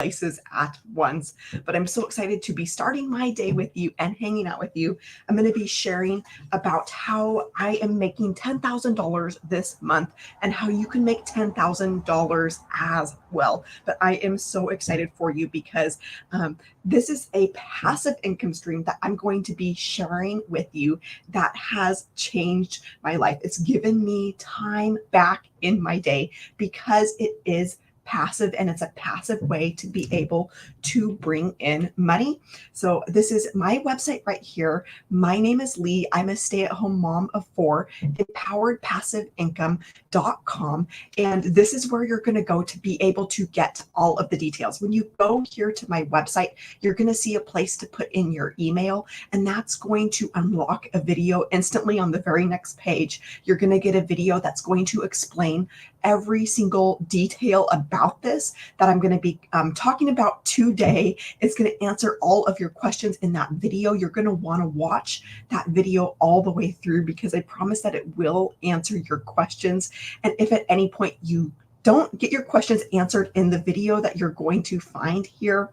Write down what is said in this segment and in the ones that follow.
places at once. But I'm so excited to be starting my day with you and hanging out with you. I'm going to be sharing about how I am making $10,000 this month and how you can make $10,000 as well. But I am so excited for you because this is a passive income stream that I'm going to be sharing with you that has changed my life. It's given me time back in my day because it is passive, and it's a passive way to be able to bring in money. So this is my website right here. My name is Lee. I'm a stay-at-home mom of four, empoweredpassiveincome.com. And this is where you're going to go to be able to get all of the details. When you go here to my website, you're going to see a place to put in your email, and that's going to unlock a video instantly on the very next page. You're going to get a video that's going to explain every single detail about this that I'm going to be talking about today. It's going to answer all of your questions in that video. You're going to want to watch that video all the way through because I promise that it will answer your questions. And if at any point you don't get your questions answered in the video that you're going to find here,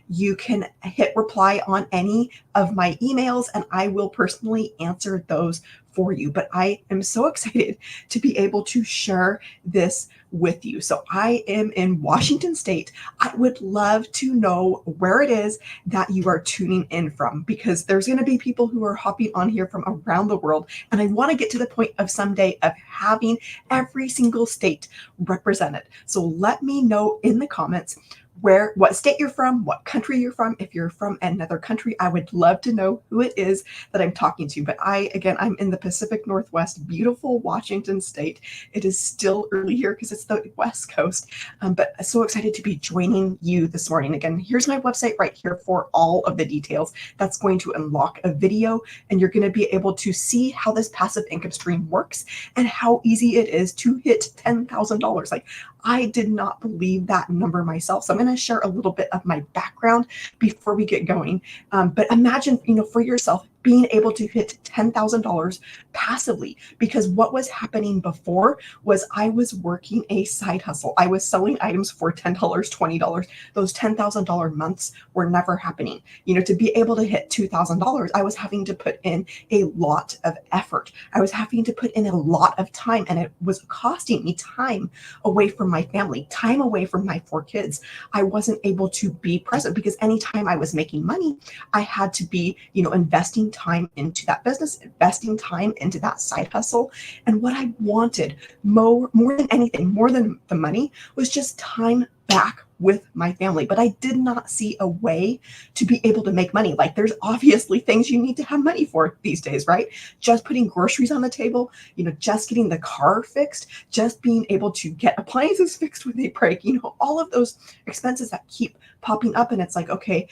you can hit reply on any of my emails and I will personally answer those for you. But I am so excited to be able to share this with you. So I am in Washington State. I would love to know where it is that you are tuning in from, because there's going to be people who are hopping on here from around the world. And I want to get to the point of someday of having every single state represented. So let me know in the comments what state you're from, what country you're from. If you're from another country, I would love to know who it is that I'm talking to. But I'm in the Pacific Northwest, beautiful Washington State. It is still early here because it's the West Coast, but so excited to be joining you this morning. Again, here's my website right here for all of the details. That's going to unlock a video, and you're going to be able to see how this passive income stream works and how easy it is to hit $10,000. Like, I did not believe that number myself. So I'm going to share a little bit of my background before we get going. But imagine, for yourself, being able to hit $10,000 passively, because what was happening before was I was working a side hustle. I was selling items for $10, $20. Those $10,000 months were never happening. To be able to hit $2,000, I was having to put in a lot of effort. I was having to put in a lot of time, and it was costing me time away from my family, time away from my four kids. I wasn't able to be present because anytime I was making money, I had to be, investing time into that business, investing time into that side hustle. And what I wanted more than anything, more than the money, was just time back with my family. But I did not see a way to be able to make money. Like, there's obviously things you need to have money for these days, right? Just putting groceries on the table, just getting the car fixed, just being able to get appliances fixed when they break, all of those expenses that keep popping up. And it's like, okay,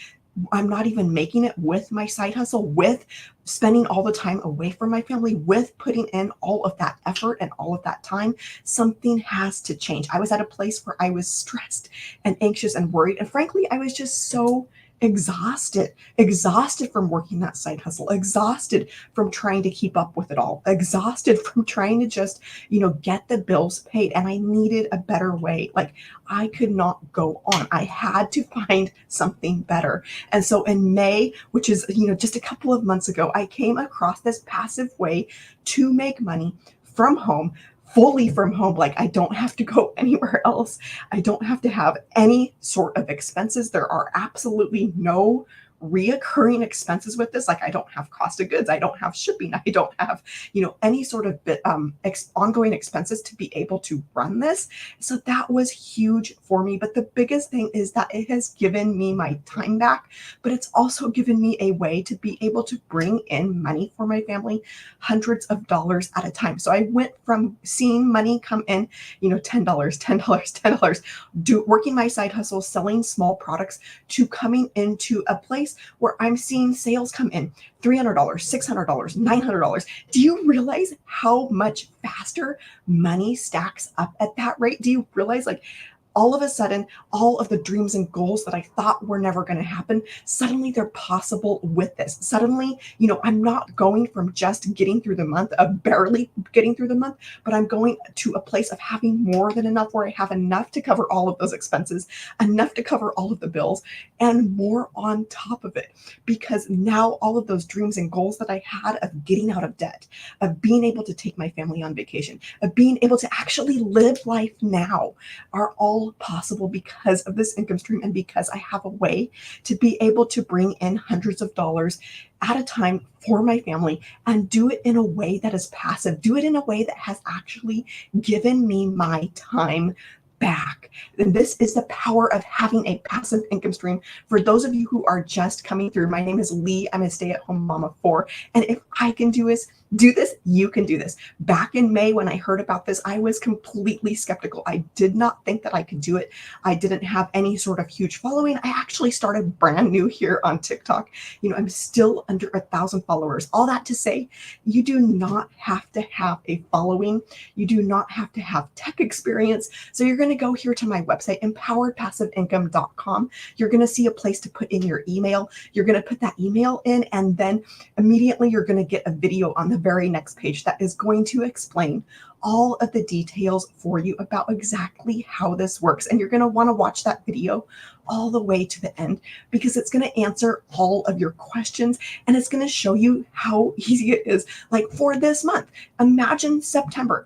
I'm not even making it with my side hustle, with spending all the time away from my family, with putting in all of that effort and all of that time. Something has to change. I was at a place where I was stressed and anxious and worried. And frankly, I was just so exhausted from working that side hustle, exhausted from trying to keep up with it all, exhausted from trying to just, get the bills paid. And I needed a better way. Like, I could not go on. I had to find something better. And so in May, which is, just a couple of months ago, I came across this passive way to make money from home, fully from home. Like, I don't have to go anywhere else. I don't have to have any sort of expenses. There are absolutely no reoccurring expenses with this. Like, I don't have cost of goods. I don't have shipping. I don't have, any sort of ongoing expenses to be able to run this. So that was huge for me. But the biggest thing is that it has given me my time back, but it's also given me a way to be able to bring in money for my family, hundreds of dollars at a time. So I went from seeing money come in, $10, $10, working my side hustle, selling small products, to coming into a place where I'm seeing sales come in $300, $600, $900. Do you realize how much faster money stacks up at that rate? Do you realize, like, all of a sudden, all of the dreams and goals that I thought were never going to happen, suddenly they're possible with this. Suddenly, I'm not going from just getting through the month, of barely getting through the month, but I'm going to a place of having more than enough, where I have enough to cover all of those expenses, enough to cover all of the bills, and more on top of it. Because now all of those dreams and goals that I had of getting out of debt, of being able to take my family on vacation, of being able to actually live life now, are all possible because of this income stream, and because I have a way to be able to bring in hundreds of dollars at a time for my family, and do it in a way that is passive, do it in a way that has actually given me my time back. And this is the power of having a passive income stream. For those of you who are just coming through, my name is Lee. I'm a stay-at-home mom of 4. And if I can do this, you can do this. Back in May, when I heard about this, I was completely skeptical. I did not think that I could do it. I didn't have any sort of huge following. I actually started brand new here on TikTok. I'm still under 1,000 followers. All that to say, you do not have to have a following. You do not have to have tech experience. So you're going to go here to my website, empoweredpassiveincome.com. You're going to see a place to put in your email. You're going to put that email in, and then immediately you're going to get a video on the very next page that is going to explain all of the details for you about exactly how this works. And you're going to want to watch that video all the way to the end, because it's going to answer all of your questions, and it's going to show you how easy it is. Like for this month, imagine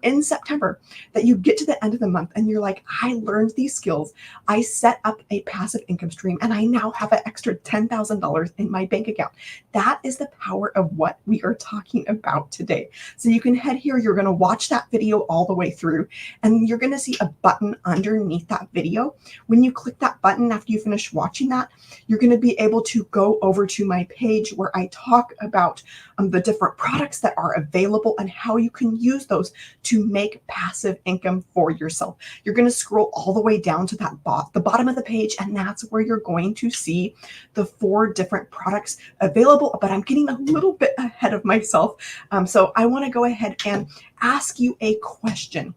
in September, that you get to the end of the month and you're like, I learned these skills. I set up a passive income stream, and I now have an extra $10,000 in my bank account. That is the power of what we are talking about today. So you can head here, you're going to watch that video all the way through, and you're going to see a button underneath that video. When you click that button, after you finish watching that, you're going to be able to go over to my page where I talk about the different products that are available and how you can use those to make passive income for yourself. You're going to scroll all the way down to the bottom of the page, and that's where you're going to see the 4 different products available. But I'm getting a little bit ahead of myself. So I want to go ahead and ask you a question.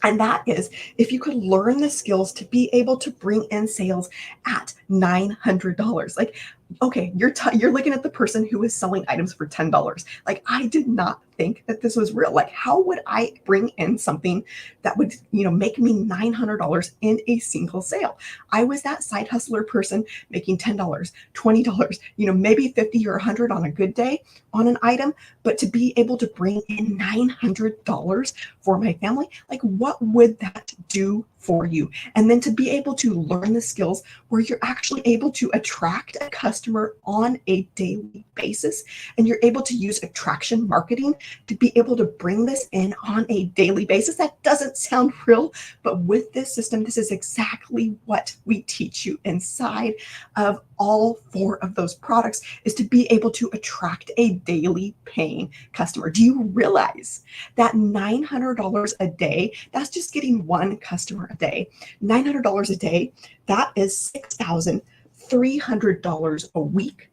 And that is, if you could learn the skills to be able to bring in sales at $900. Like, okay, you're looking at the person who is selling items for $10. Like, I did not think that this was real. Like, how would I bring in something that would, make me $900 in a single sale? I was that side hustler person making $10, $20, maybe 50 or 100 on a good day on an item. But to be able to bring in $900 for my family, like, what would that do for you? And then to be able to learn the skills where you're actually able to attract a customer on a daily basis, and you're able to use attraction marketing to be able to bring this in on a daily basis. That doesn't sound real, but with this system, this is exactly what we teach you inside of all 4 of those products, is to be able to attract a daily paying customer. Do you realize that $900 a day, that's just getting one customer a day? $900 a day, that is $6,300 a week.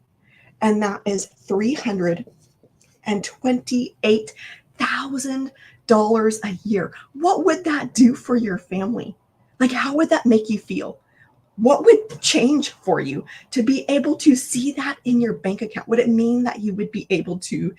And that is $328,000 a year. What would that do for your family? Like, how would that make you feel? What would change for you to be able to see that in your bank account? Would it mean that you would be able to,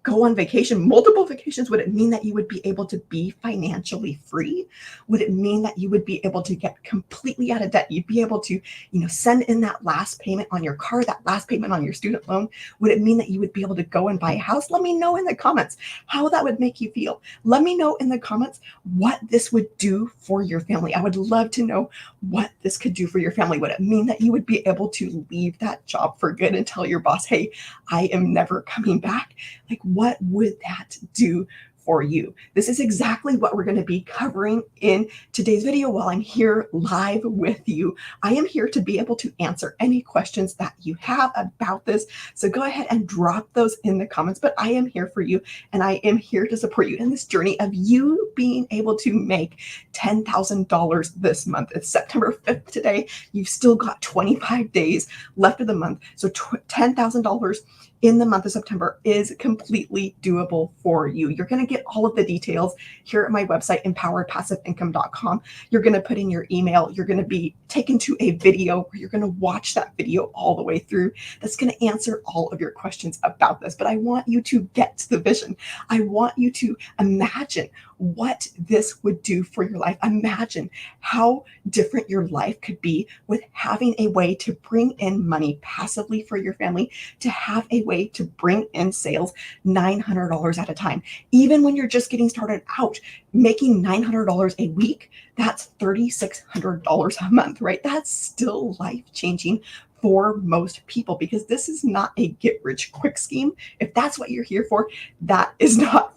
go on vacation, multiple vacations? Would it mean that you would be able to be financially free? Would it mean that you would be able to get completely out of debt? You'd be able to, send in that last payment on your car, that last payment on your student loan? Would it mean that you would be able to go and buy a house? Let me know in the comments how that would make you feel. Let me know in the comments what this would do for your family. I would love to know what this could do for your family. Would it mean that you would be able to leave that job for good and tell your boss, hey, I am never coming back? Like, what would that do for you? This is exactly what we're going to be covering in today's video while I'm here live with you. I am here to be able to answer any questions that you have about this. So go ahead and drop those in the comments, but I am here for you, and I am here to support you in this journey of you being able to make $10,000 this month. It's September 5th today. You've still got 25 days left of the month. So $10,000 in the month of September is completely doable for you. You're going to get all of the details here at my website, empoweredpassiveincome.com. You're going to put in your email. You're going to be taken to a video where you're going to watch that video all the way through. That's going to answer all of your questions about this. But I want you to get to the vision. I want you to imagine what this would do for your life. Imagine how different your life could be with having a way to bring in money passively for your family, to have a way to bring in sales $900 at a time. Even when you're just getting started out, making $900 a week, that's $3,600 a month, right? That's still life-changing for most people, because this is not a get rich quick scheme. If that's what you're here for, that is not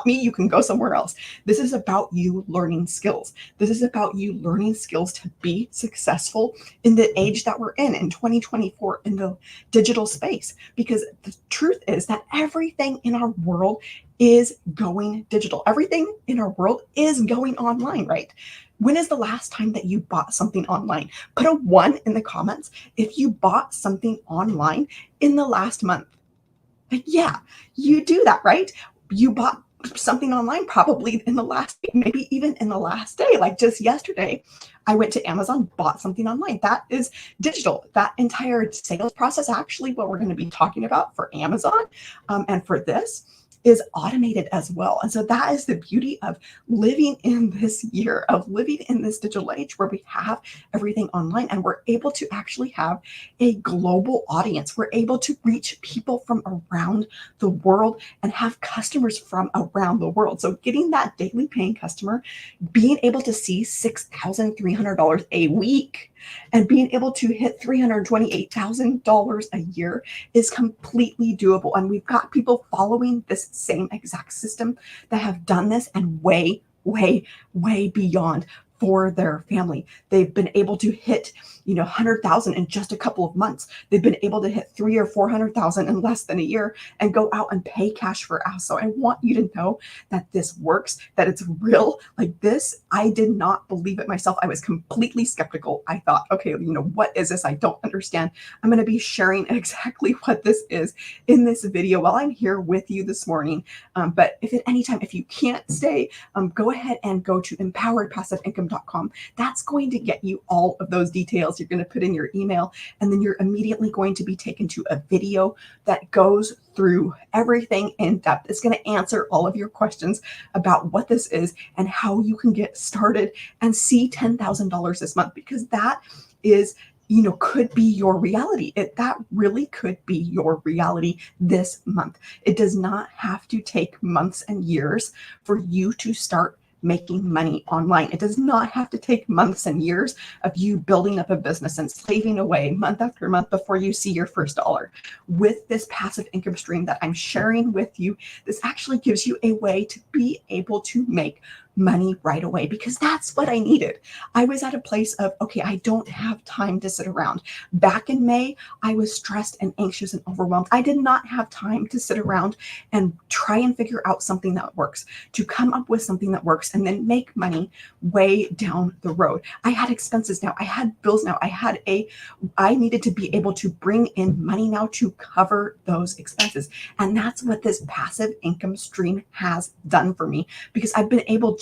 me. You can go somewhere else. This is about you learning skills. This is about you learning skills to be successful in the age that we're in 2024, in the digital space. Because the truth is that everything in our world is going digital. Everything in our world is going online, right? When is the last time that you bought something online? Put a 1 in the comments if you bought something online in the last month. Like, yeah, you do that, right? You bought something online probably in the last week, maybe even in the last day. Like just yesterday, I went to Amazon, bought something online. That is digital. That entire sales process, actually, what we're going to be talking about for Amazon and for this, is automated as well. And so that is the beauty of living in this year, of living in this digital age where we have everything online and we're able to actually have a global audience. We're able to reach people from around the world and have customers from around the world. So getting that daily paying customer, being able to see $6,300 a week and being able to hit $328,000 a year is completely doable. And we've got people following this same exact system that have done this and way, way, way beyond for their family. They've been able to hit, 100,000 in just a couple of months. They've been able to hit 300,000 or 400,000 in less than a year and go out and pay cash for a house. So I want you to know that this works, that it's real. Like this, I did not believe it myself. I was completely skeptical. I thought, okay, what is this? I don't understand. I'm going to be sharing exactly what this is in this video while I'm here with you this morning. But if at any time, if you can't stay, go ahead and go to empoweredpassiveincome.com. That's going to get you all of those details. You're going to put in your email, and then you're immediately going to be taken to a video that goes through everything in depth. It's going to answer all of your questions about what this is and how you can get started and see $10,000 this month, because that is, could be your reality. That really could be your reality this month. It does not have to take months and years for you to start making money online. It does not have to take months and years of you building up a business and slaving away month after month before you see your first dollar. With this passive income stream that I'm sharing with you, this actually gives you a way to be able to make money right away, because that's what I needed. I was at a place of, okay, I don't have time to sit around. Back in May, I was stressed and anxious and overwhelmed. I did not have time to sit around and try and figure out something that works, to come up with something that works and then make money way down the road. I had expenses now. I had bills now. I needed to be able to bring in money now to cover those expenses. And that's what this passive income stream has done for me, because I've been able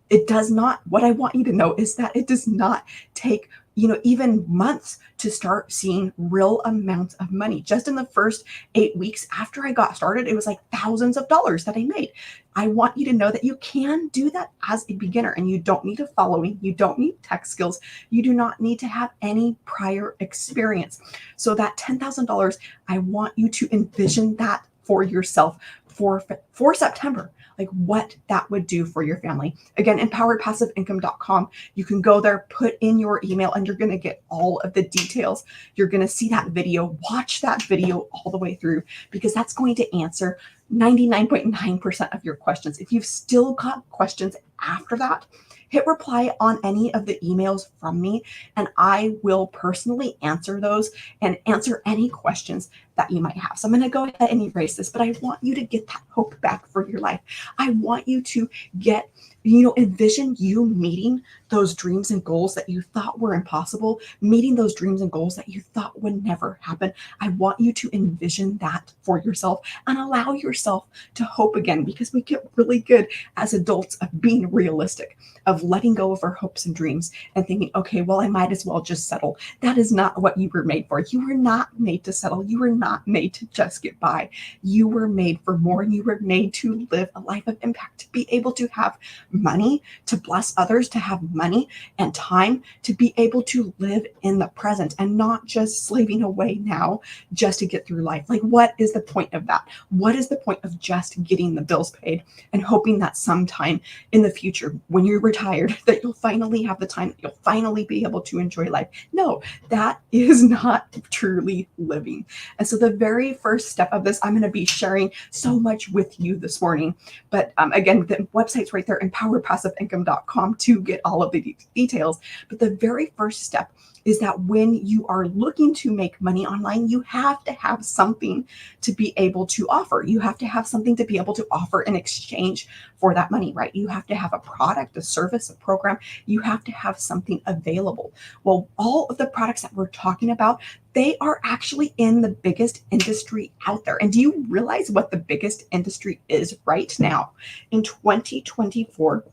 it does not, what I want you to know is that it does not take, even months to start seeing real amounts of money. Just in the first 8 weeks after I got started, it was like thousands of dollars that I made. I want you to know that you can do that as a beginner, and you don't need a following. You don't need tech skills. You do not need to have any prior experience. So that $10,000, I want you to envision that for yourself for September, like what that would do for your family. Again, empoweredpassiveincome.com. You can go there, put in your email, and you're going to get all of the details. You're going to see that video, watch that video all the way through, because that's going to answer 99.9% of your questions. If you've still got questions after that, hit reply on any of the emails from me, and I will personally answer those and answer any questions that you might have. So I'm going to go ahead and erase this, but I want you to get that hope back for your life. I want you to get envision you meeting those dreams and goals that you thought were impossible, meeting those dreams and goals that you thought would never happen. I want you to envision that for yourself and allow yourself to hope again, because we get really good as adults of being realistic, of letting go of our hopes and dreams and thinking, okay, well, I might as well just settle. That is not what you were made for. You were not made to settle. You were not made to just get by. You were made for more, and you were made to live a life of impact, to be able to have money, to bless others, to have money and time, to be able to live in the present and not just slaving away now just to get through life. Like, what is the point of that? What is the point of just getting the bills paid and hoping that sometime in the future, when you're retired, that you'll finally have the time, that you'll finally be able to enjoy life? No, that is not truly living. And so the very first step of this, I'm going to be sharing so much with you this morning. But again, the website's right there, empoweredpassiveincome.com, to get all of the details. But the very first step is that when you are looking to make money online, you have to have something to be able to offer. You have to have something to be able to offer in exchange for that money, right? You have to have a product, a service, a program. You have to have something available. Well, all of the products that we're talking about, they are actually in the biggest industry out there. And do you realize what the biggest industry is right now? In 2024,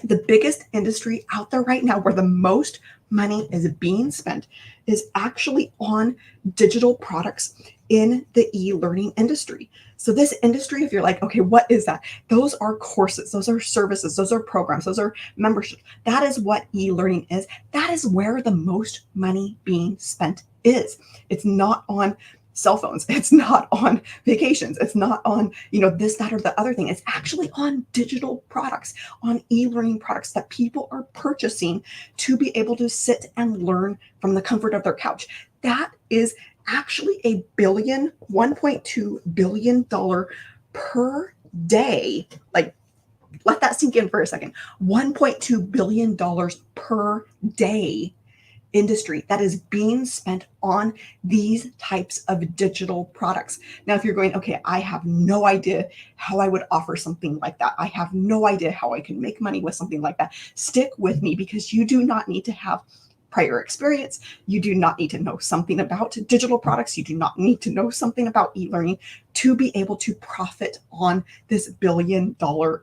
the biggest industry out there right now, where the most money is being spent, is actually on digital products in the e-learning industry. So this industry, if you're like, okay, what is that? Those are courses, those are services, those are programs, those are memberships. That is what e-learning is. That is where the most money being spent is. It's not on cell phones. It's not on vacations. It's not on, this, that, or the other thing. It's actually on digital products, on e-learning products that people are purchasing to be able to sit and learn from the comfort of their couch. That is actually $1.2 billion per day. Like, let that sink in for a second. $1.2 billion per day industry that is being spent on these types of digital products. Now, if you're going, okay, I have no idea how I would offer something like that, I have no idea how I can make money with something like that, stick with me, because you do not need to have prior experience. You do not need to know something about digital products. You do not need to know something about e-learning to be able to profit on this $1 billion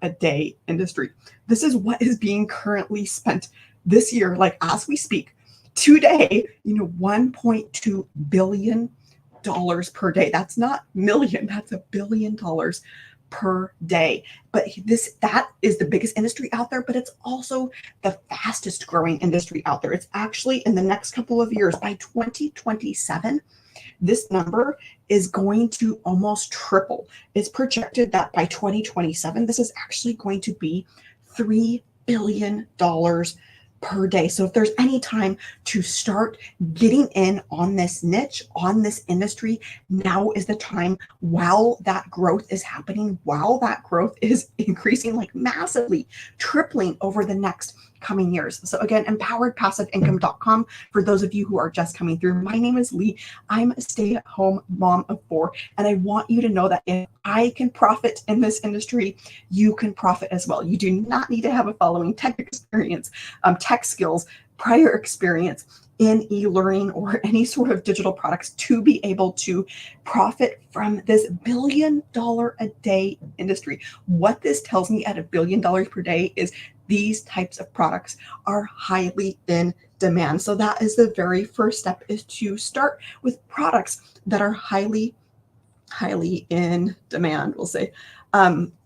a day industry. This is what is being currently spent this year, like as we speak. Today, $1.2 billion per day. That's not million, that's $1 billion per day. But that is the biggest industry out there, but it's also the fastest growing industry out there. It's actually, in the next couple of years, by 2027, this number is going to almost triple. It's projected that by 2027, this is actually going to be $3 billion per day. So if there's any time to start getting in on this niche, on this industry, now is the time, while that growth is happening, while that growth is increasing, like massively, tripling over the next coming years. So again, empoweredpassiveincome.com for those of you who are just coming through. My name is Lee. I'm a stay-at-home mom of 4, and I want you to know that if I can profit in this industry, you can profit as well. You do not need to have a following tech experience, tech skills, prior experience in e-learning or any sort of digital products to be able to profit from this $1 billion a day industry. What this tells me at $1 billion per day is these types of products are highly in demand. So that is the very first step, is to start with products that are highly in demand, we'll say.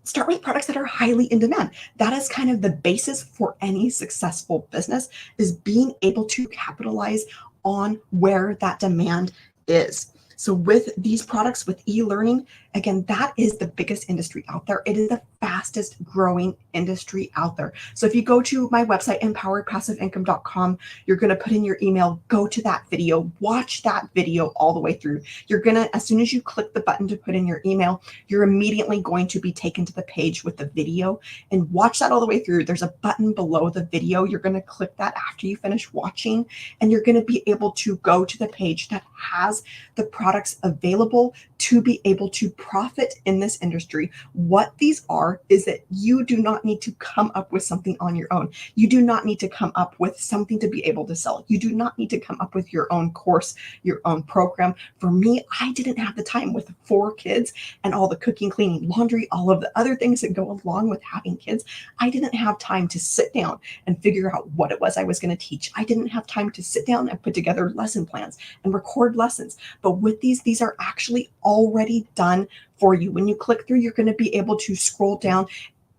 Start with products that are highly in demand. That is kind of the basis for any successful business, is being able to capitalize on where that demand is. So with these products, with e-learning, again, that is the biggest industry out there. It is the fastest growing industry out there. So if you go to my website, empoweredpassiveincome.com, you're going to put in your email, go to that video, watch that video all the way through. You're going to, as soon as you click the button to put in your email, you're immediately going to be taken to the page with the video, and watch that all the way through. There's a button below the video. You're going to click that after you finish watching, and you're going to be able to go to the page that has the products available to be able to profit in this industry, what these are is that you do not need to come up with something on your own. You do not need to come up with something to be able to sell. You do not need to come up with your own course, your own program. For me, I didn't have the time with 4 kids and all the cooking, cleaning, laundry, all of the other things that go along with having kids. I didn't have time to sit down and figure out what it was I was going to teach. I didn't have time to sit down and put together lesson plans and record lessons. But with these are actually already done for you. When you click through, you're going to be able to scroll down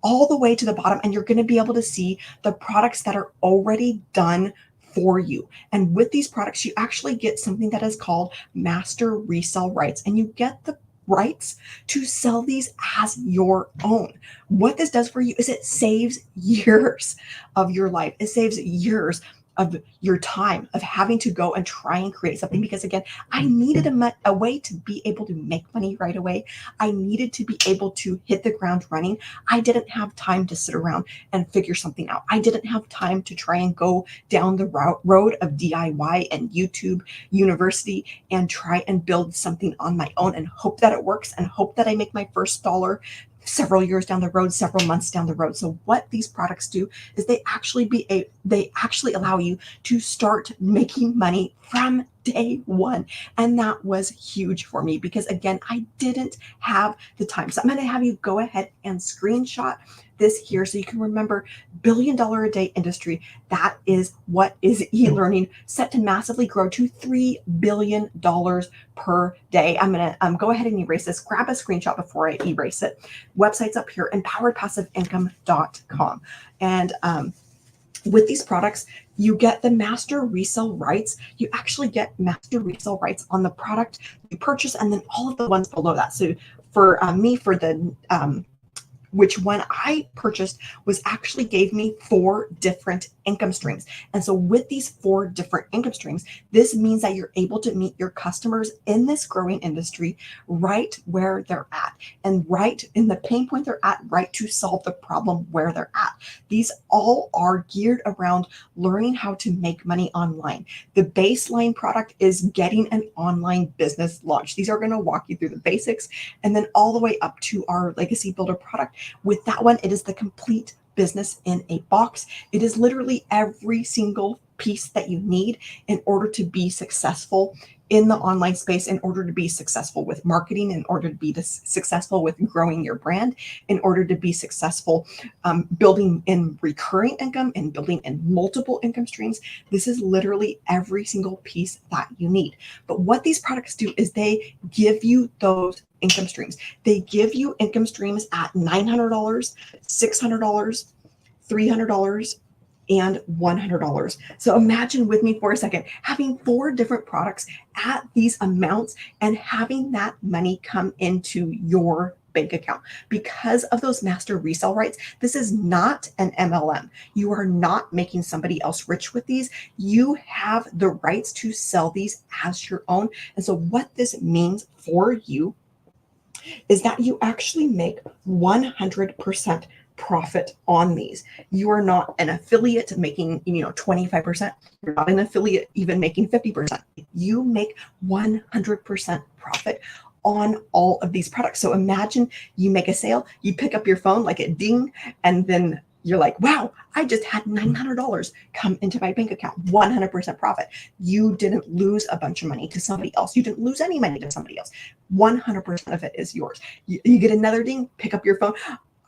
all the way to the bottom, and you're going to be able to see the products that are already done for you. And with these products, you actually get something that is called master resale rights, and you get the rights to sell these as your own. What this does for you is it saves years of your life. It saves years of your time of having to go and try and create something, because again, I needed a way to be able to make money right away. I needed to be able to hit the ground running. I didn't have time to sit around and figure something out. I didn't have time to try and go down the road of DIY and YouTube University and try and build something on my own and hope that it works and hope that I make my first dollar several years down the road, several months down the road. So what these products do is they actually allow you to start making money from day one. And that was huge for me because again, I didn't have the time. So I'm going to have you go ahead and screenshot this here so you can remember $1 billion a day industry. That is what is e-learning, set to massively grow to $3 billion per day. I'm going to go ahead and erase this. Grab a screenshot before I erase it. Website's up here, empoweredpassiveincome.com. And with these products, you get the master resale rights. You actually get master resale rights on the product you purchase and then all of the ones below that. So for me, for the which one I purchased was actually gave me 4 different income streams. And so with these 4 different income streams, this means that you're able to meet your customers in this growing industry right where they're at and right in the pain point they're at, right to solve the problem where they're at. These all are geared around learning how to make money online. The baseline product is getting an online business launched. These are going to walk you through the basics and then all the way up to our legacy builder product. With that one, it is the complete business in a box. It is literally every single piece that you need in order to be successful in the online space, in order to be successful with marketing, in order to be successful with growing your brand, in order to be successful building in recurring income and building in multiple income streams. This is literally every single piece that you need. But what these products do is they give you those income streams. They give you income streams at $900, $600, $300, and $100. So imagine with me for a second, having 4 different products at these amounts and having that money come into your bank account. Because of those master resale rights, this is not an MLM. You are not making somebody else rich with these. You have the rights to sell these as your own. And so what this means for you is that you actually make 100% profit on these. You are not an affiliate making 25%. You're not an affiliate even making 50%. You make 100% profit on all of these products. So imagine you make a sale, you pick up your phone, like it ding, and then you're like, wow, I just had $900 come into my bank account, 100% profit. You didn't lose a bunch of money to somebody else. You didn't lose any money to somebody else. 100% of it is yours. You get another ding, pick up your phone.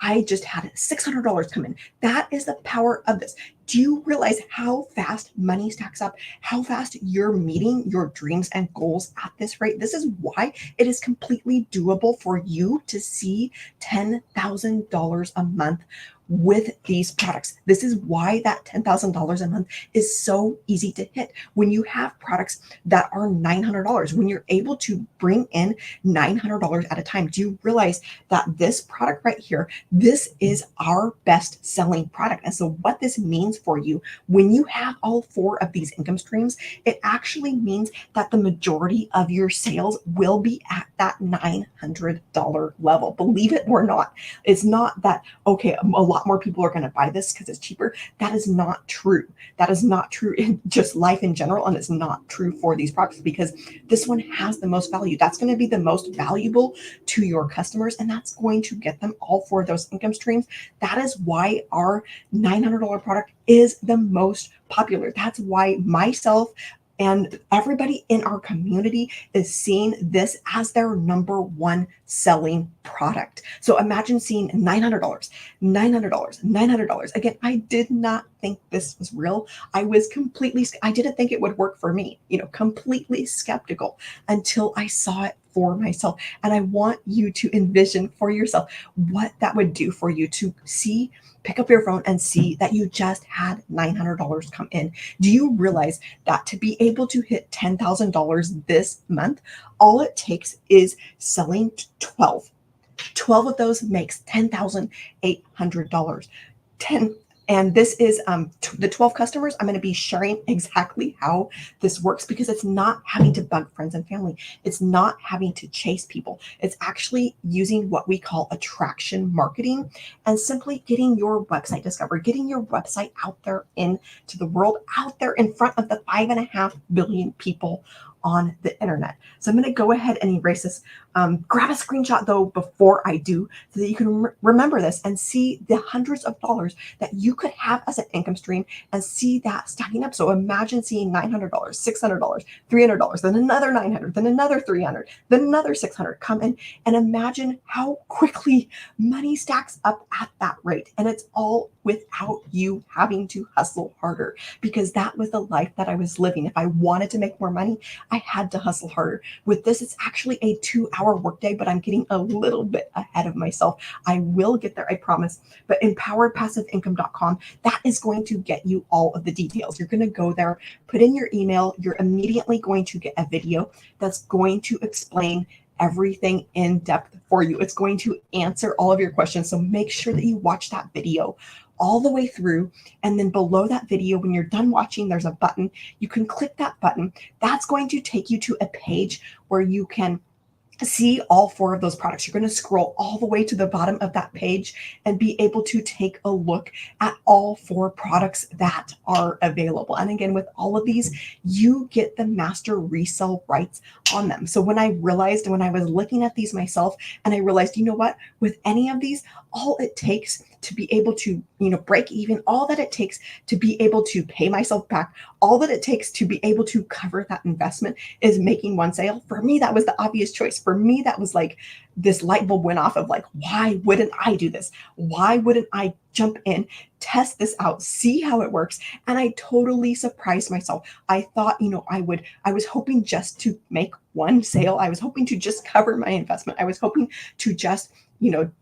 I just had $600 come in. That is the power of this. Do you realize how fast money stacks up? How fast you're meeting your dreams and goals at this rate? This is why it is completely doable for you to see $10,000 a month with these products. This is why that $10,000 a month is so easy to hit. When you have products that are $900, when you're able to bring in $900 at a time, do you realize that this product right here, this is our best selling product? And so what this means for you, when you have all 4 of these income streams, it actually means that the majority of your sales will be at that $900 level. Believe it or not, it's not that, okay, a lot lot more people are going to buy this because it's cheaper. That is not true. That is not true in just life in general. And it's not true for these products because this one has the most value. That's going to be the most valuable to your customers. And that's going to get them all for those income streams. That is why our $900 product is the most popular. That's why myself and everybody in our community is seeing this as their number one selling product. So imagine seeing $900, $900, $900. Again, I did not think this was real. I didn't think it would work for me, completely skeptical until I saw it for myself. And I want you to envision for yourself what that would do for you to pick up your phone and see that you just had $900 come in. Do you realize that to be able to hit $10,000 this month, all it takes is selling 12. 12 of those makes $10,800. And this is the 12 customers. I'm going to be sharing exactly how this works because it's not having to bug friends and family. It's not having to chase people. It's actually using what we call attraction marketing and simply getting your website discovered, getting your website out there into the world, out there in front of the 5.5 billion people on the internet. So I'm going to go ahead and erase this. Grab a screenshot though before I do so that you can remember this and see the hundreds of dollars that you could have as an income stream and see that stacking up. So imagine seeing $900, $600, $300, then another $900, then another $300, then another $600 come in, and imagine how quickly money stacks up at that rate. And it's all without you having to hustle harder, because that was the life that I was living. If I wanted to make more money, I had to hustle harder. With this, it's actually a 2-hour workday, but I'm getting a little bit ahead of myself. I will get there, I promise. But empoweredpassiveincome.com, that is going to get you all of the details. You're going to go there, put in your email. You're immediately going to get a video that's going to explain everything in depth for you. It's going to answer all of your questions. So make sure that you watch that video all the way through. And then below that video, when you're done watching, there's a button. You can click that button. That's going to take you to a page where you can see all 4 of those products. You're going to scroll all the way to the bottom of that page and be able to take a look at all 4 products that are available. And again, with all of these, you get the master resale rights on them. So when I was looking at these myself, and I realized, you know what, with any of these, all it takes to be able to, break even, all that it takes to be able to pay myself back, all that it takes to be able to cover that investment is making one sale. For me, that was the obvious choice. For me, that was like this light bulb went off of like, why wouldn't I do this? Why wouldn't I jump in, test this out, see how it works? And I totally surprised myself. I thought, I was hoping just to make one sale. I was hoping to just cover my investment. I was hoping to just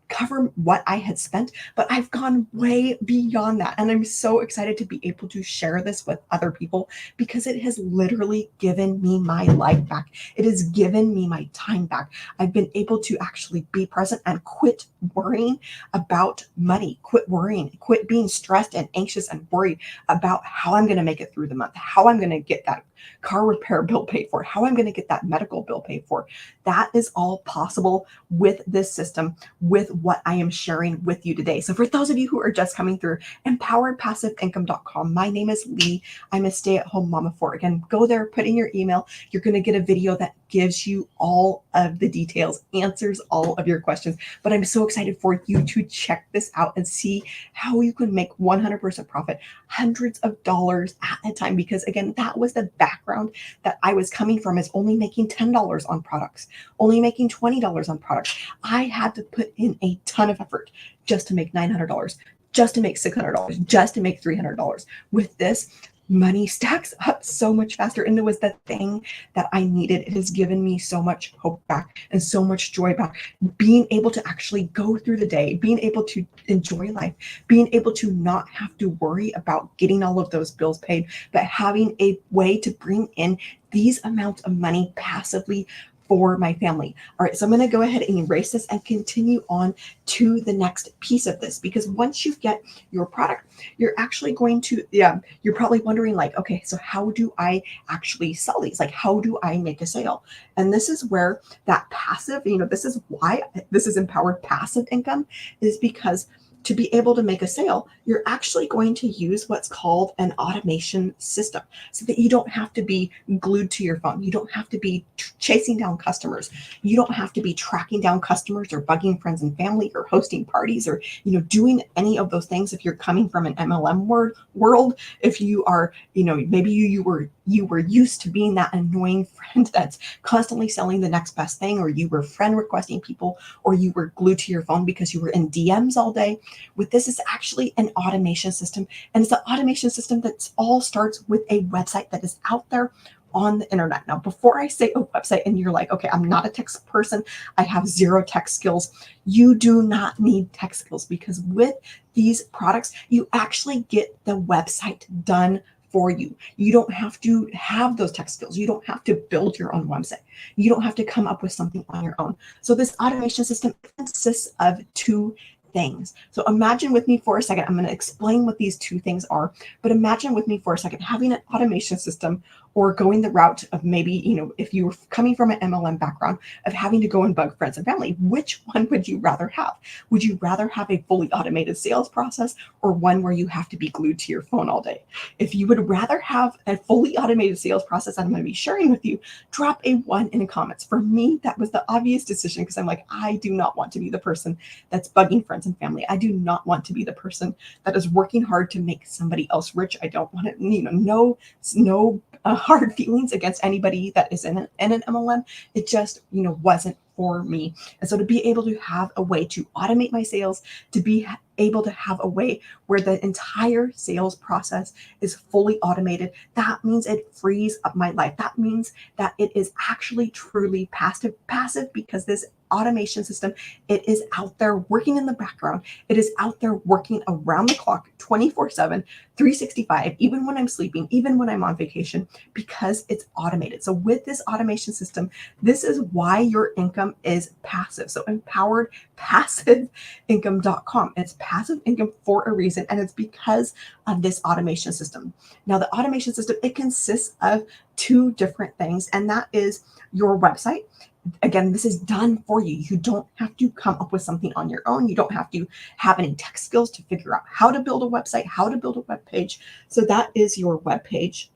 cover what I had spent, but I've gone way beyond that. And I'm so excited to be able to share this with other people because it has literally given me my life back. It has given me my time back. I've been able to actually be present and quit worrying about money, quit worrying, quit being stressed and anxious and worried about how I'm going to make it through the month, how I'm going to get that car repair bill paid for, how I'm going to get that medical bill paid for. That is all possible with this system, with what I am sharing with you today. So for those of you who are just coming through, empoweredpassiveincome.com. My name is Lee. I'm a stay-at-home mom of 4. Again, go there, put in your email. You're going to get a video that gives you all of the details, answers all of your questions. But I'm so excited for you to check this out and see how you can make 100% profit, hundreds of dollars at a time. Because again, that was the background that I was coming from, is only making $10 on products, only making $20 on products. I had to put in a ton of effort just to make $900, just to make $600, just to make $300. With this, money stacks up so much faster. And it was the thing that I needed. It has given me so much hope back and so much joy back. Being able to actually go through the day, being able to enjoy life, being able to not have to worry about getting all of those bills paid, but having a way to bring in these amounts of money passively for my family. All right, so I'm going to go ahead and erase this and continue on to the next piece of this, because once you get your product, you're actually going to, you're probably wondering like, okay, so how do I actually sell these? Like, how do I make a sale? And this is where that passive, this is why this is empowered passive income, is because to be able to make a sale, you're actually going to use what's called an automation system so that you don't have to be glued to your phone. You don't have to be chasing down customers. You don't have to be tracking down customers or bugging friends and family or hosting parties or, doing any of those things. If you're coming from an MLM world, if you are, maybe you were used to being that annoying friend that's constantly selling the next best thing, or you were friend requesting people, or you were glued to your phone because you were in DMs all day. With this, is actually an automation system, and it's an automation system that all starts with a website that is out there on the internet. Now, before I say a website and you're like, okay, I'm not a tech person, I have zero tech skills, you do not need tech skills, because with these products, you actually get the website done for you. You don't have to have those tech skills. You don't have to build your own website. You don't have to come up with something on your own. So this automation system consists of two things. So imagine with me for a second, I'm going to explain what these two things are, but imagine with me for a second having an automation system, or going the route of maybe, if you were coming from an MLM background, of having to go and bug friends and family. Which one would you rather have? Would you rather have a fully automated sales process, or one where you have to be glued to your phone all day? If you would rather have a fully automated sales process, I'm going to be sharing with you, drop a 1 in the comments. For me, that was the obvious decision, because I'm like, I do not want to be the person that's bugging friends and family. I do not want to be the person that is working hard to make somebody else rich. I don't want it, no hard feelings against anybody that is in an MLM. It just, wasn't for me. And so to be able to have a way to automate my sales, to be able to have a way where the entire sales process is fully automated, that means it frees up my life. That means that it is actually truly passive, because this automation system, it is out there working in the background. It is out there working around the clock, 24/7, 365, even when I'm sleeping, even when I'm on vacation, because it's automated. So with this automation system, this is why your income is passive. So empoweredpassiveincome.com. It's passive income for a reason, and it's because of this automation system. Now, the automation system, it consists of two different things, and that is your website. Again, this is done for you. You don't have to come up with something on your own. You don't have to have any tech skills to figure out how to build a website, how to build a web page. So that is your web page.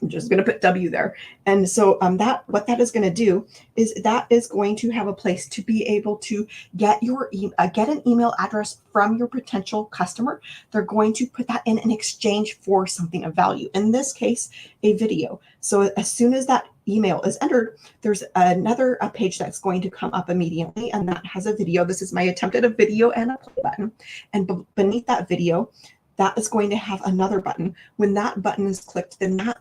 I'm just going to put W there. And so what that is going to do is that is going to have a place to be able to get get an email address from your potential customer. They're going to put that in exchange for something of value. In this case, a video. So as soon as that email is entered, there's another page that's going to come up immediately, and that has a video. This is my attempt at a video and a play button. And beneath that video, that is going to have another button. When that button is clicked, then that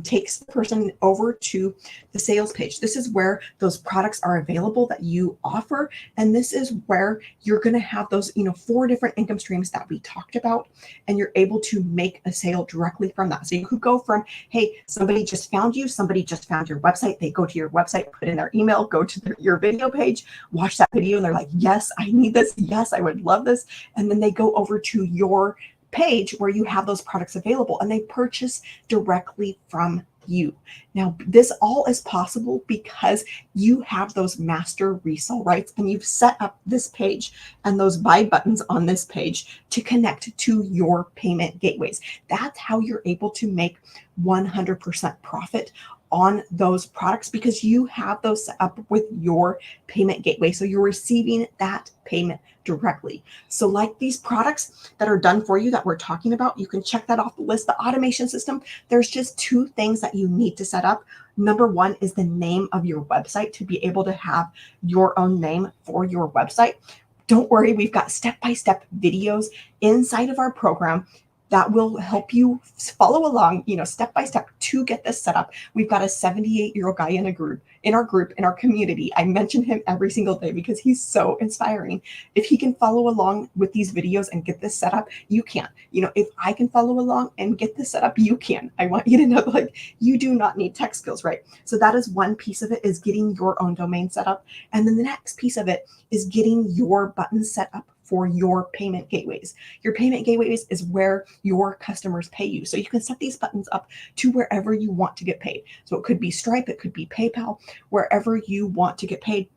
takes the person over to the sales page. This is where those products are available that you offer. And this is where you're going to have those, 4 different income streams that we talked about. And you're able to make a sale directly from that. So you could go from, hey, somebody just found you, somebody just found your website. They go to your website, put in their email, go to your video page, watch that video, and they're like, yes, I need this. Yes, I would love this. And then they go over to your page where you have those products available, and they purchase directly from you. Now, this all is possible because you have those master resale rights, and you've set up this page and those buy buttons on this page to connect to your payment gateways. That's how you're able to make 100% profit on those products, because you have those set up with your payment gateway. So you're receiving that payment directly. So like these products that are done for you that we're talking about, you can check that off the list. The automation system, there's just 2 things that you need to set up. Number 1 is the name of your website, to be able to have your own name for your website. Don't worry, we've got step-by-step videos inside of our program that will help you follow along, step by step to get this set up. We've got a 78-year-old guy in our community. I mention him every single day because he's so inspiring. If he can follow along with these videos and get this set up, you can. If I can follow along and get this set up, you can. I want you to know, you do not need tech skills, right? So that is one piece of it, is getting your own domain set up. And then the next piece of it is getting your buttons set up for your payment gateways. Your payment gateways is where your customers pay you. So you can set these buttons up to wherever you want to get paid. So it could be Stripe, it could be PayPal, wherever you want to get paid.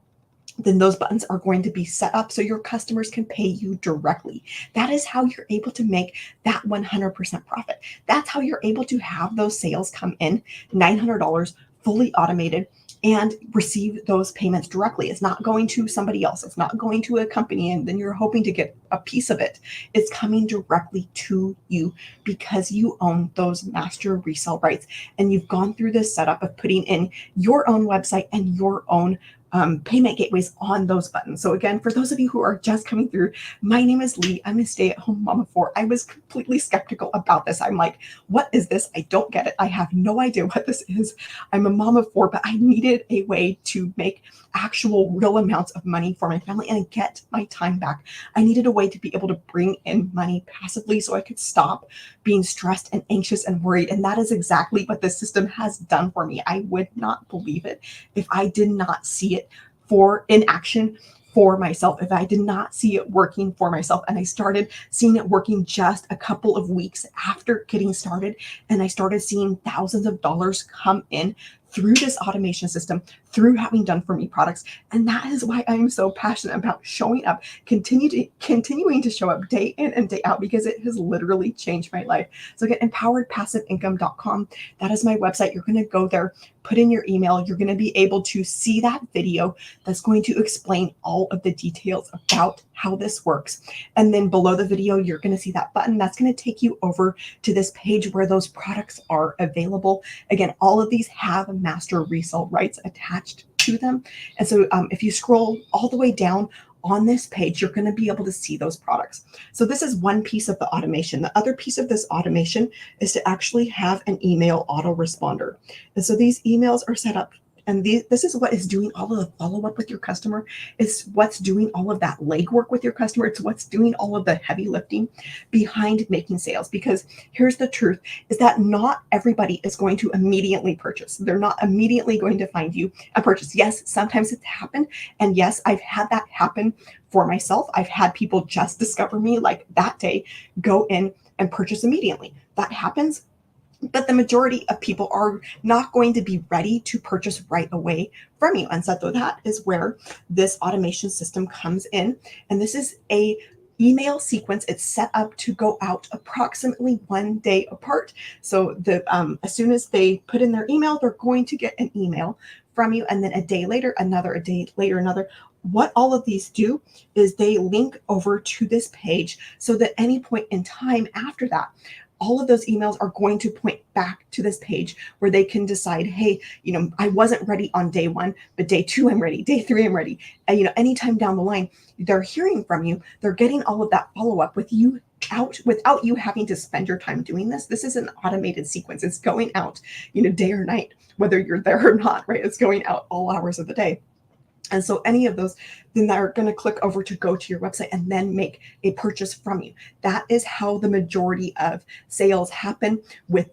then those buttons are going to be set up so your customers can pay you directly. That is how you're able to make that 100% profit. That's how you're able to have those sales come in $900 fully automated and receive those payments directly. It's not going to somebody else. It's not going to a company and then you're hoping to get a piece of it. It's coming directly to you because you own those master resale rights and you've gone through this setup of putting in your own website and your own payment gateways on those buttons. So again, for those of you who are just coming through, my name is Lee. I'm a stay-at-home mom of four. I was completely skeptical about this. I'm like, what is this? I don't get it. I have no idea what this is. I'm a mom of four, but I needed a way to make actual real amounts of money for my family and get my time back. I needed a way to be able to bring in money passively so I could stop being stressed and anxious and worried. And that is exactly what this system has done for me. I would not believe it if I did not see it for in action for myself, if I did not see it working for myself. And I started seeing it working just a couple of weeks after getting started. And I started seeing thousands of dollars come in through this automation system, through having done for me products. And that is why I'm so passionate about showing up, continuing to show up day in and day out, because it has literally changed my life. So again, empoweredpassiveincome.com. That is my website. You're going to go there, put in your email. You're going to be able to see that video that's going to explain all of the details about how this works. And then below the video, you're going to see that button that's going to take you over to this page where those products are available. Again, all of these have master resale rights attached to them. And so if you scroll all the way down on this page, you're going to be able to see those products. So this is one piece of the automation. The other piece of this automation is to actually have an email autoresponder. And so these emails are set up, and this is what is doing all of the follow-up with your customer. It's what's doing all of that legwork with your customer. It's what's doing all of the heavy lifting behind making sales. Because here's the truth, is that not everybody is going to immediately purchase. They're not immediately going to find you and purchase. Yes, sometimes it's happened. And yes, I've had that happen for myself. I've had people just discover me like that day, go in and purchase immediately. That happens. But the majority of people are not going to be ready to purchase right away from you. And so that is where this automation system comes in. And this is a email sequence. It's set up to go out approximately 1 day apart. So as soon as they put in their email, they're going to get an email from you. And then a day later, another, a day later, another. What all of these do is they link over to this page so that any point in time after that, all of those emails are going to point back to this page where they can decide, hey, I wasn't ready on day one, but day two, I'm ready. Day three, I'm ready. And, anytime down the line, they're hearing from you. They're getting all of that follow-up with you without you having to spend your time doing this. This is an automated sequence. It's going out, day or night, whether you're there or not, right? It's going out all hours of the day. And so any of those, then they're going to click over to go to your website and then make a purchase from you. That is how the majority of sales happen with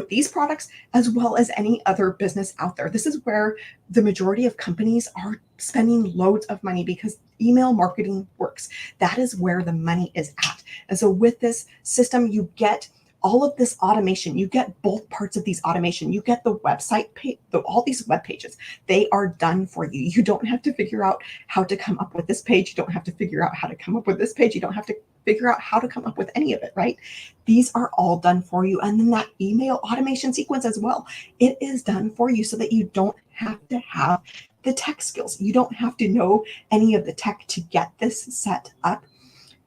these products, as well as any other business out there. This is where the majority of companies are spending loads of money because email marketing works. That is where the money is at. And so with this system, you get all of this automation. You get both parts of these automation. You get the website page, all these web pages. They are done for you. You don't have to figure out how to come up with this page. You don't have to figure out how to come up with this page. You don't have to figure out how to come up with any of it, right? These are all done for you. And then that email automation sequence as well, it is done for you so that you don't have to have the tech skills. You don't have to know any of the tech to get this set up.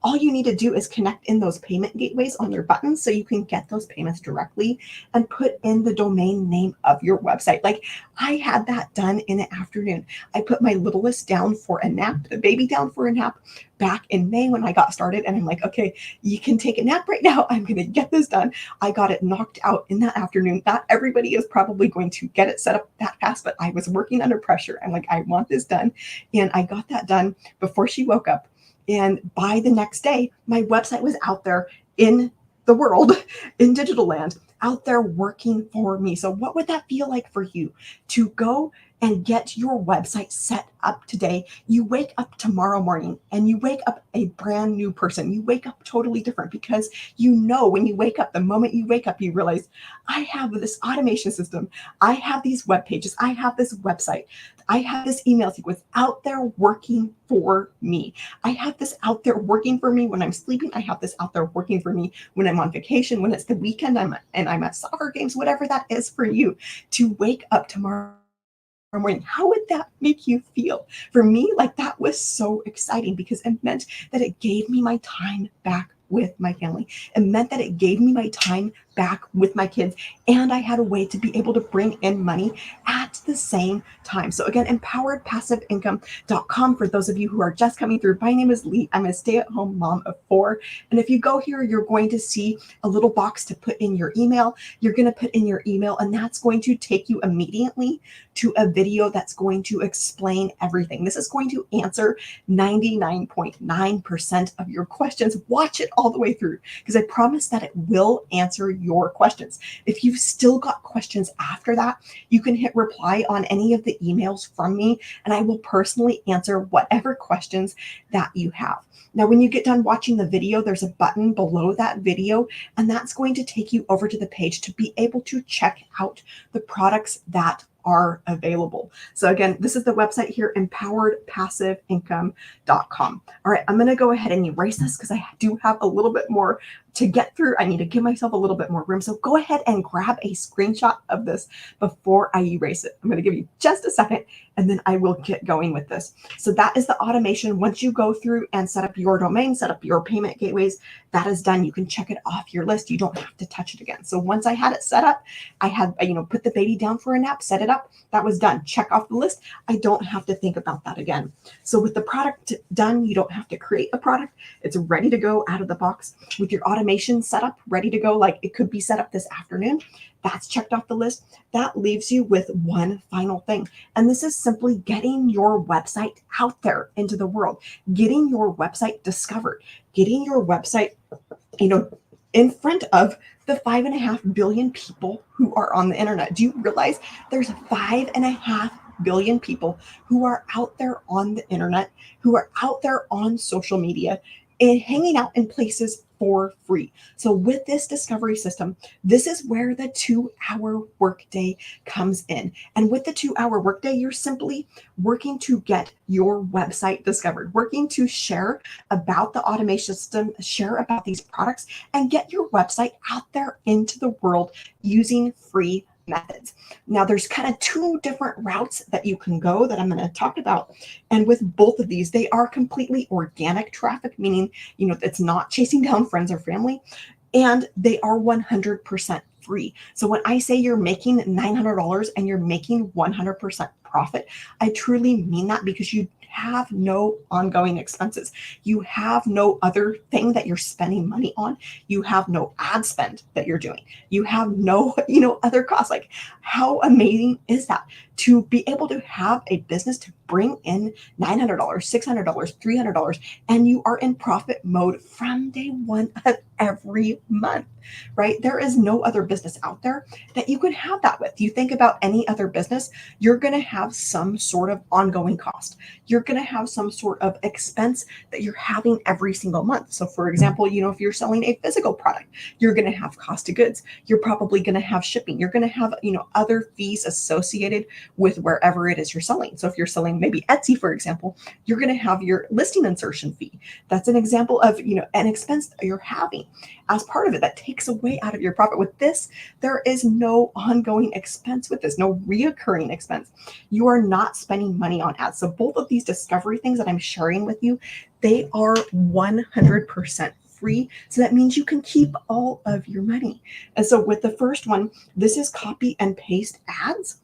All you need to do is connect in those payment gateways on your buttons so you can get those payments directly and put in the domain name of your website. Like I had that done in the afternoon. I put my littlest down for a nap, the baby down for a nap back in May when I got started. And I'm like, okay, you can take a nap right now. I'm going to get this done. I got it knocked out in that afternoon. Not everybody is probably going to get it set up that fast, but I was working under pressure. I'm like, I want this done. And I got that done before she woke up. And by the next day, my website was out there in the world, in digital land, out there working for me. So what would that feel like for you to go and get your website set up today, you wake up tomorrow morning and you wake up a brand new person. You wake up totally different because you know when you wake up, the moment you wake up, you realize I have this automation system. I have these web pages. I have this website. I have this email sequence out there working for me. I have this out there working for me when I'm sleeping. I have this out there working for me when I'm on vacation, when it's the weekend, I'm at soccer games, whatever that is for you, to wake up tomorrow morning. How would that make you feel? For me, like that was so exciting because it meant that it gave me my time back with my family. It meant that it gave me my time back with my kids, and I had a way to be able to bring in money at the same time. So again, empoweredpassiveincome.com for those of you who are just coming through. My name is Lee. I'm a stay-at-home mom of 4. And if you go here, you're going to see a little box to put in your email. You're going to put in your email, and that's going to take you immediately to a video that's going to explain everything. This is going to answer 99.9% of your questions. Watch it all the way through because I promise that it will answer your questions. If you've still got questions after that, you can hit reply on any of the emails from me, and I will personally answer whatever questions that you have. Now, when you get done watching the video, there's a button below that video, and that's going to take you over to the page to be able to check out the products that are available. So again, this is the website here, empoweredpassiveincome.com. All right, I'm going to go ahead and erase this because I do have a little bit more to get through. I need to give myself a little bit more room. So go ahead and grab a screenshot of this before I erase it. I'm going to give you just a second and then I will get going with this. So that is the automation. Once you go through and set up your domain, set up your payment gateways, that is done. You can check it off your list. You don't have to touch it again. So once I had it set up, I had, put the baby down for a nap, set it up. That was done. Check off the list. I don't have to think about that again. So with the product done, you don't have to create a product. It's ready to go out of the box with your automation set up, ready to go. Like it could be set up this afternoon. That's checked off the list. That leaves you with one final thing. And this is simply getting your website out there into the world, getting your website discovered, getting your website, in front of the 5.5 billion people who are on the internet. Do you realize there's 5.5 billion people who are out there on the internet, who are out there on social media and hanging out in places for free? So with this discovery system, this is where the 2-hour workday comes in. And with the 2-hour workday, you're simply working to get your website discovered, working to share about the automation system, share about these products, and get your website out there into the world using free methods. Now, there's kind of 2 different routes that you can go that I'm going to talk about. And with both of these, they are completely organic traffic, meaning, it's not chasing down friends or family, and they are 100% free. So when I say you're making $900 and you're making 100% profit, I truly mean that because you have no ongoing expenses. You have no other thing that you're spending money on. You have no ad spend that you're doing. You have no, other costs. Like, how amazing is that? To be able to have a business to bring in $900, $600, $300, and you are in profit mode from day one of every month, right? There is no other business out there that you could have that with. You think about any other business, you're going to have some sort of ongoing cost. You're going to have some sort of expense that you're having every single month. So for example, if you're selling a physical product, you're going to have cost of goods. You're probably going to have shipping. You're going to have, other fees associated with wherever it is you're selling. So if you're selling maybe Etsy, for example, you're going to have your listing insertion fee. That's an example of, an expense that you're having as part of it that takes away out of your profit. With this, there is no ongoing expense with this, no reoccurring expense. You are not spending money on ads. So both of these discovery things that I'm sharing with you, they are 100% free. So that means you can keep all of your money. And so with the first one, this is copy and paste ads.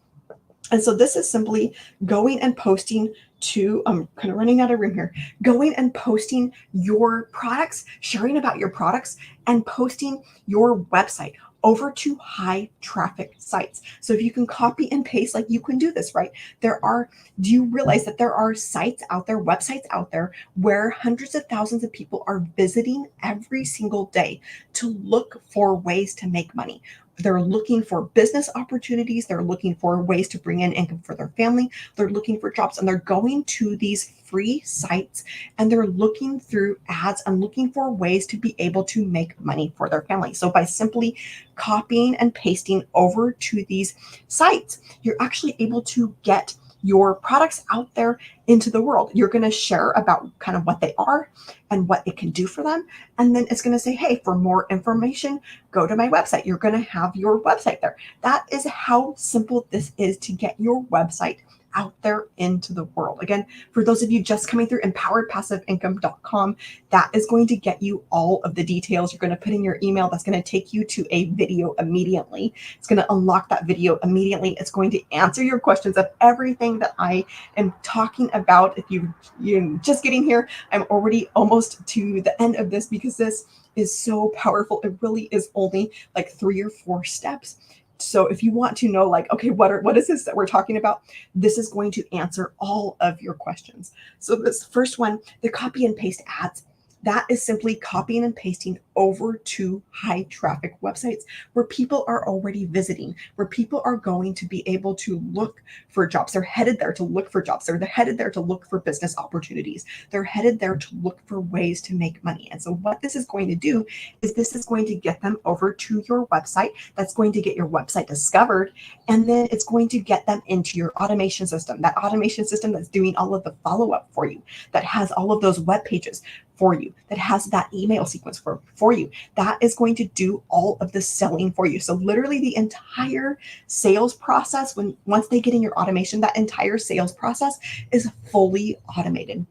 And so this is simply going and posting to, I'm kind of running out of room here, going and posting your products, sharing about your products, and posting your website over to high traffic sites. So if you can copy and paste, like you can do this, right? Do you realize that there are sites out there, websites out there where hundreds of thousands of people are visiting every single day to look for ways to make money? they're looking for business opportunities. They're looking for ways to bring in income for their family. They're looking for jobs, and they're going to these free sites and they're looking through ads and looking for ways to be able to make money for their family. So by simply copying and pasting over to these sites, you're actually able to get your products out there into the world. You're going to share about kind of what they are and what it can do for them. And then it's going to say, hey, for more information, go to my website. You're going to have your website there. That is how simple this is to get your website out there into the world. Again, for those of you just coming through, empoweredpassiveincome.com, that is going to get you all of the details. You're going to put in your email. That's going to take you to a video immediately. It's going to unlock that video immediately. It's going to answer your questions of everything that I am talking about. If you're just getting here, I'm already almost to the end of this because this is so powerful. It really is only like 3 or 4 steps. So if you want to know, like, okay, what is this that we're talking about? This is going to answer all of your questions. So this first one, the copy and paste ads, that is simply copying and pasting over to high traffic websites where people are already visiting, where people are going to be able to look for jobs. They're headed there to look for jobs. They're headed there to look for business opportunities. They're headed there to look for ways to make money. And so what this is going to do is this is going to get them over to your website. That's going to get your website discovered. And then it's going to get them into your automation system, that automation system that's doing all of the follow-up for you, that has all of those web pages for you, that has that email sequence for you, that is going to do all of the selling for you. So literally the entire sales process, once they get in your automation, that entire sales process is fully automated.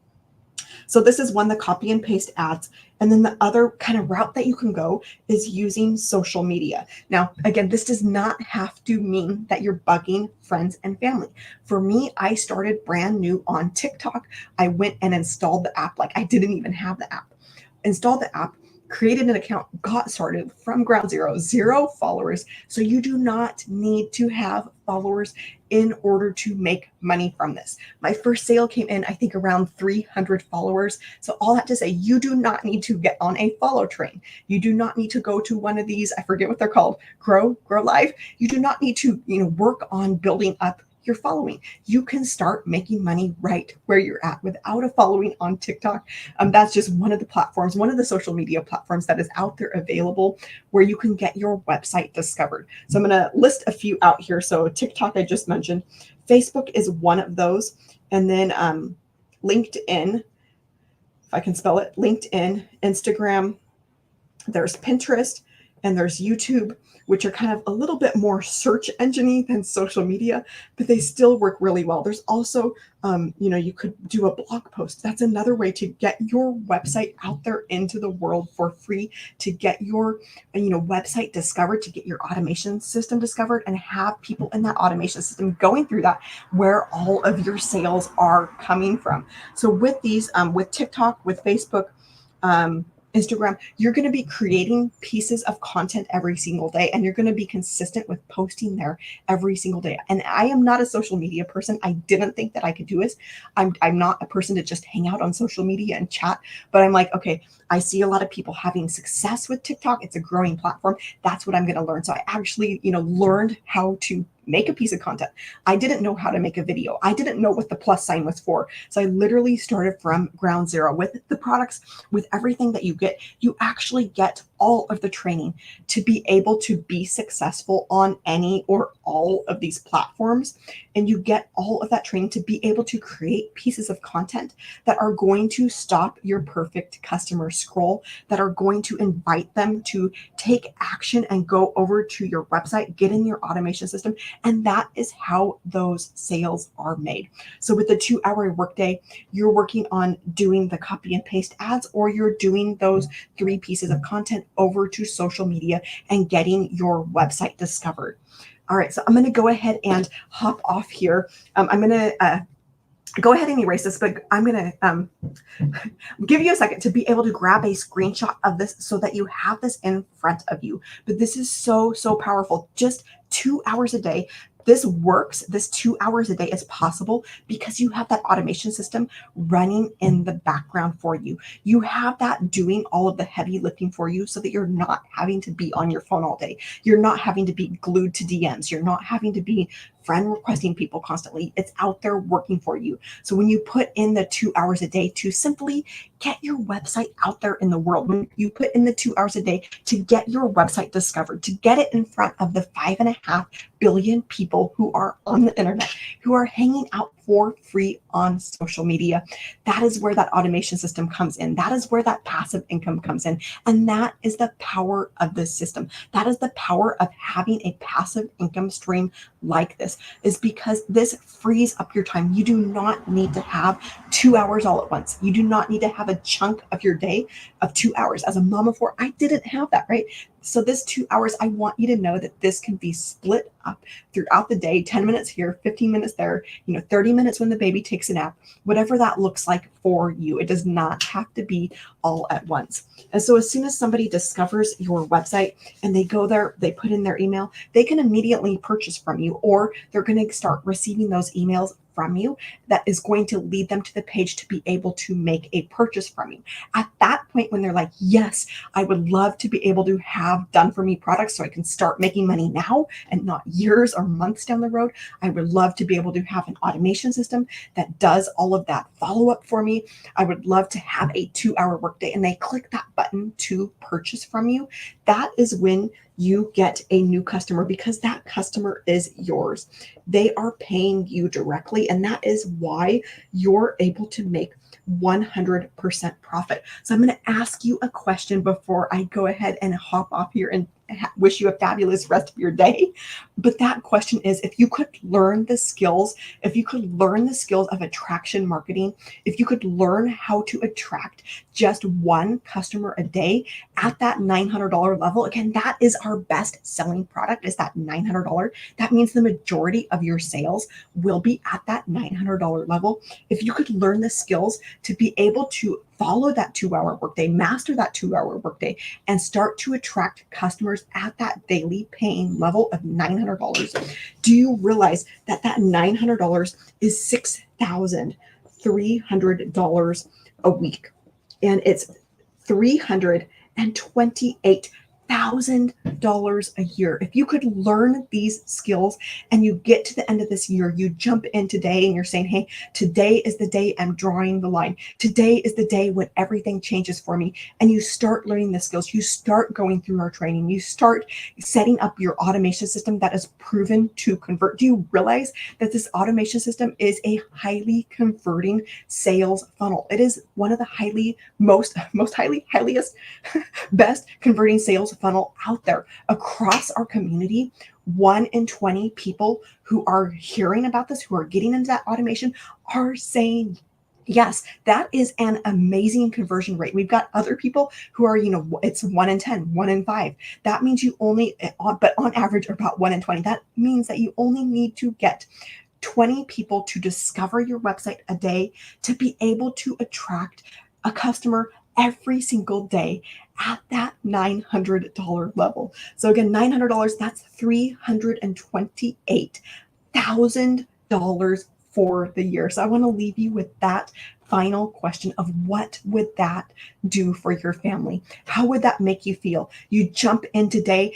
So this is one, the copy and paste ads. And then the other kind of route that you can go is using social media. Now, again, this does not have to mean that you're bugging friends and family. For me, I started brand new on TikTok. I went and installed the app like I didn't even have the app. Installed the app, created an account, got started from ground zero, 0 followers. So you do not need to have followers in order to make money from this. My first sale came in, I think, around 300 followers. So all that to say, you do not need to get on a follow train. You do not need to go to one of these, I forget what they're called, Grow Live. You do not need to, work on building up your following. You can start making money right where you're at without a following on TikTok. That's just one of the platforms, one of the social media platforms that is out there available where you can get your website discovered. So I'm going to list a few out here. So TikTok, I just mentioned. Facebook is one of those. And then LinkedIn, if I can spell it, LinkedIn, Instagram, there's Pinterest, and there's YouTube, which are kind of a little bit more search engine-y than social media, but they still work really well. There's also, you could do a blog post. That's another way to get your website out there into the world for free, to get your, website discovered, to get your automation system discovered, and have people in that automation system going through that where all of your sales are coming from. So with these, with TikTok, with Facebook, Instagram, you're going to be creating pieces of content every single day, and you're going to be consistent with posting there every single day. And I am not a social media person. I didn't think that I could do this. I'm not a person to just hang out on social media and chat, but I'm like, okay, I see a lot of people having success with TikTok. It's a growing platform. That's what I'm going to learn. So I actually, learned how to make a piece of content. I didn't know how to make a video. I didn't know what the plus sign was for. So I literally started from ground zero with the products, with everything that you get. You actually get all of the training to be able to be successful on any or all of these platforms. And you get all of that training to be able to create pieces of content that are going to stop your perfect customer scroll, that are going to invite them to take action and go over to your website, get in your automation system. And that is how those sales are made. So with the 2-hour workday, you're working on doing the copy and paste ads, or you're doing those 3 pieces of content over to social media and getting your website discovered. All right, so I'm going to go ahead and hop off here. I'm going to go ahead and erase this, but I'm going to give you a second to be able to grab a screenshot of this so that you have this in front of you. But this is so, so powerful. Just 2 hours a day, This works. This 2 hours a day is possible because you have that automation system running in the background for you. You have that doing all of the heavy lifting for you so that you're not having to be on your phone all day. You're not having to be glued to DMs. You're not having to be friend requesting people constantly. It's out there working for you. So when you put in the 2 hours a day to simply get your website out there in the world, when you put in the 2 hours a day to get your website discovered, to get it in front of the 5.5 billion people who are on the internet, who are hanging out for free on social media, that is where that automation system comes in. That is where that passive income comes in. And that is the power of this system. That is the power of having a passive income stream like this, is because this frees up your time. You do not need to have 2 hours all at once. You do not need to have a chunk of your day of 2 hours. As a mom of four, I didn't have that, right? So this 2 hours, I want you to know that this can be split up throughout the day, 10 minutes here, 15 minutes there, 30 minutes when the baby takes a nap, whatever that looks like for you. It does not have to be all at once. And so as soon as somebody discovers your website and they go there, they put in their email, they can immediately purchase from you, or they're going to start receiving those emails from you that is going to lead them to the page to be able to make a purchase from you. At that point, when they're like, yes, I would love to be able to have done for me products so I can start making money now and not years or months down the road. I would love to be able to have an automation system that does all of that follow up for me. I would love to have a 2 hour workday, and they click that button to purchase from you. That is when you get a new customer, because that customer is yours. They are paying you directly, and that is why you're able to make 100% profit. So I'm going to ask you a question before I go ahead and hop off here and wish you a fabulous rest of your day. But that question is, if you could learn the skills, if you could learn the skills of attraction marketing, if you could learn how to attract just one customer a day at that $900 level, again, that is our best selling product, is that $900. That means the majority of your sales will be at that $900 level. If you could learn the skills to be able to follow that 2 hour workday, master that 2 hour workday, and start to attract customers at that daily paying level of $900. Do you realize that that $900 is $6,300 a week? And it's $328,000 a year. If you could learn these skills and you get to the end of this year, you jump in today and you're saying, hey, today is the day I'm drawing the line. Today is the day when everything changes for me. And you start learning the skills. You start going through our training. You start setting up your automation system that is proven to convert. Do you realize that this automation system is a highly converting sales funnel? It is one of the highest best converting sales funnel out there across our community. 1 in 20 people who are hearing about this, who are getting into that automation, are saying yes. That is an amazing conversion rate. We've got other people who are, it's 1 in 10, 1 in 5. That means you only, but on average, about 1 in 20. That means that you only need to get 20 people to discover your website a day to be able to attract a customer every single day at that $900 level. So again, $900, that's $328,000 for the year. So I want to leave you with that final question of, what would that do for your family? How would that make you feel? You jump in today,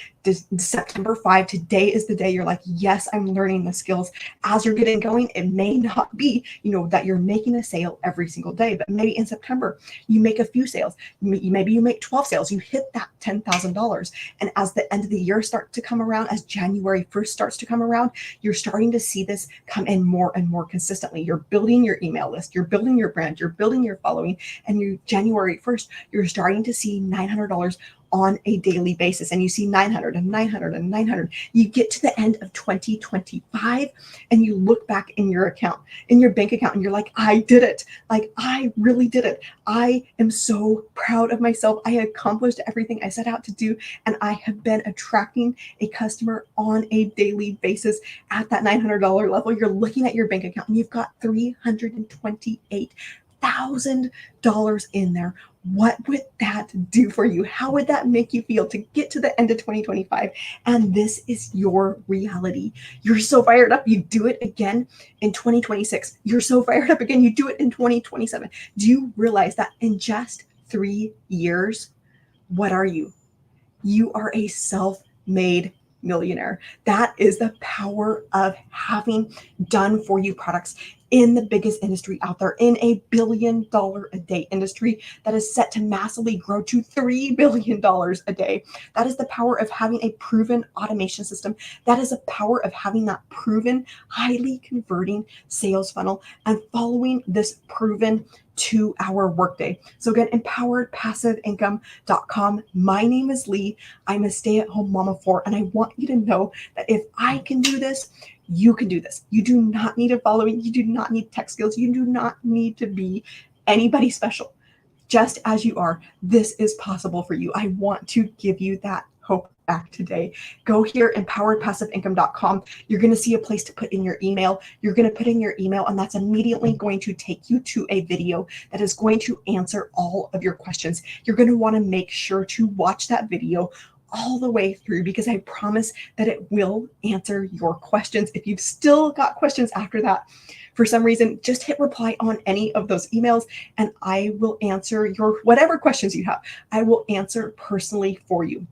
September 5, today is the day you're like, yes, I'm learning the skills. As you're getting going, it may not be, that you're making a sale every single day, but maybe in September, you make a few sales. Maybe you make 12 sales, you hit that $10,000. And as the end of the year starts to come around, as January 1st starts to come around, you're starting to see this come in more and more consistently. You're building your email list, you're building your brand, you're building your following, and January 1st, you're starting to see $900 on a daily basis, and you see 900 and 900 and 900. You get to the end of 2025 and you look back in your account, in your bank account, and you're like, I did it. Like, I really did it. I am so proud of myself. I accomplished everything I set out to do, and I have been attracting a customer on a daily basis at that $900 level. You're looking at your bank account and you've got $328,000 in there. What would that do for you? How would that make you feel to get to the end of 2025? And this is your reality. You're so fired up, you do it again in 2026. You're so fired up again, you do it in 2027. Do you realize that in just 3 years, what are you? You are a self-made millionaire. That is the power of having done for you products in the biggest industry out there, in a $1 billion a day industry that is set to massively grow to $3 billion a day. That is the power of having a proven automation system. That is the power of having that proven, highly converting sales funnel and following this proven 2-hour workday. So again, empoweredpassiveincome.com. My name is Lee. I'm a stay-at-home mom of 4, and I want you to know that if I can do this, you can do this. You do not need a following. You do not need tech skills. You do not need to be anybody special. Just as you are, this is possible for you. I want to give you that hope back today. Go here, empoweredpassiveincome.com. You're going to see a place to put in your email. You're going to put in your email, and that's immediately going to take you to a video that is going to answer all of your questions. You're going to want to make sure to watch that video all the way through, because I promise that it will answer your questions. If you've still got questions after that, for some reason, just hit reply on any of those emails and I will answer your whatever questions you have. I will answer personally for you.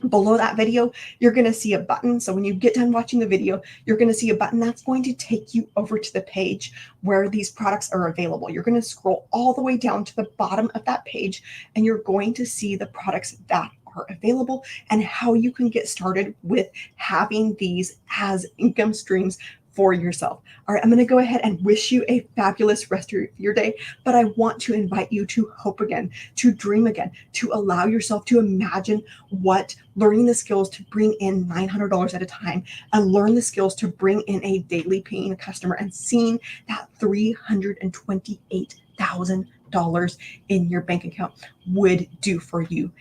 Below that video, you're going to see a button. So when you get done watching the video, you're going to see a button that's going to take you over to the page where these products are available. You're going to scroll all the way down to the bottom of that page, and you're going to see the products that are available and how you can get started with having these as income streams for yourself. All right, I'm going to go ahead and wish you a fabulous rest of your day, but I want to invite you to hope again, to dream again, to allow yourself to imagine what learning the skills to bring in $900 at a time and learn the skills to bring in a daily paying customer and seeing that $328,000 in your bank account would do for you.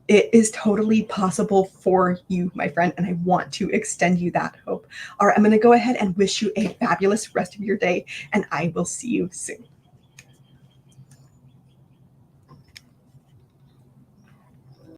It is totally possible for you, my friend, and I want to extend you that hope. All right, I'm going to go ahead and wish you a fabulous rest of your day, and I will see you soon.